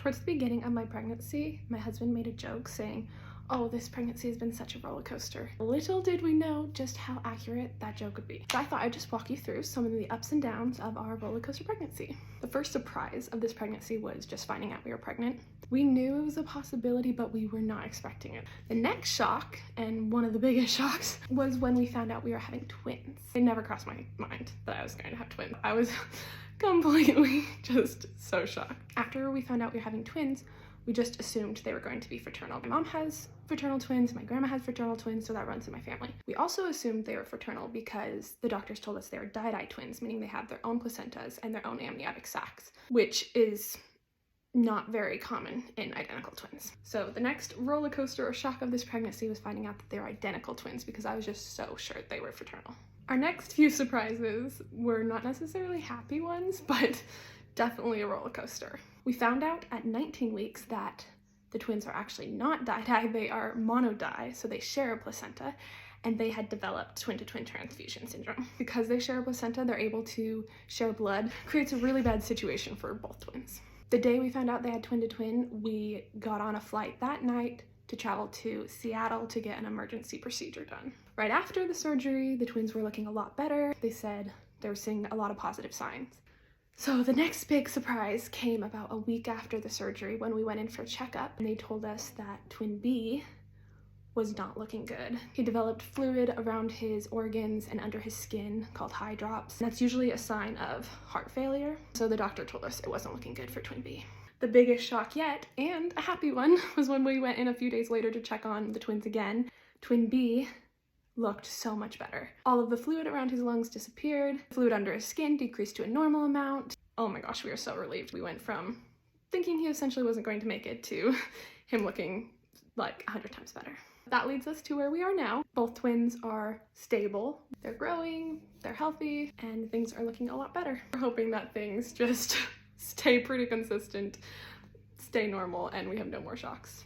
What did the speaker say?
Towards the beginning of my pregnancy, my husband made a joke saying, "Oh, this pregnancy has been such a roller coaster." Little did we know just how accurate that joke would be. So I thought I'd just walk you through some of the ups and downs of our roller coaster pregnancy. The first surprise of this pregnancy was just finding out we were pregnant. We knew it was a possibility, but we were not expecting it. The next shock, and one of the biggest shocks, was when we found out we were having twins. It never crossed my mind that I was going to have twins. I was completely just so shocked. After we found out we were having twins, we just assumed they were going to be fraternal. My mom has fraternal twins, my grandma has fraternal twins, so that runs in my family. We also assumed they were fraternal because the doctors told us they were die-dye twins, meaning they have their own placentas and their own amniotic sacs, which is not very common in identical twins. So the next roller coaster or shock of this pregnancy was finding out that they were identical twins, because I was just so sure they were fraternal. Our next few surprises were not necessarily happy ones, but definitely a roller coaster. We found out at 19 weeks that the twins are actually not di-dye, they are mono-di, so they share a placenta, and they had developed twin-to-twin transfusion syndrome. Because they share a placenta, they're able to share blood. Creates a really bad situation for both twins. The day we found out they had twin-to-twin, we got on a flight that night to travel to Seattle to get an emergency procedure done. Right after the surgery, the twins were looking a lot better. They said they were seeing a lot of positive signs. So the next big surprise came about a week after the surgery when we went in for a checkup, and they told us that twin B was not looking good. He developed fluid around his organs and under his skin called high drops. That's usually a sign of heart failure. So the doctor told us it wasn't looking good for twin B. The biggest shock yet, and a happy one, was when we went in a few days later to check on the twins again. Twin B looked so much better. All of the fluid around his lungs disappeared. Fluid under his skin decreased to a normal amount. Oh my gosh, we were so relieved. We went from thinking he essentially wasn't going to make it to him looking like 100 times better. That leads us to where we are now. Both twins are stable. They're growing, they're healthy, and things are looking a lot better. We're hoping that things just stay pretty consistent, stay normal, and we have no more shocks.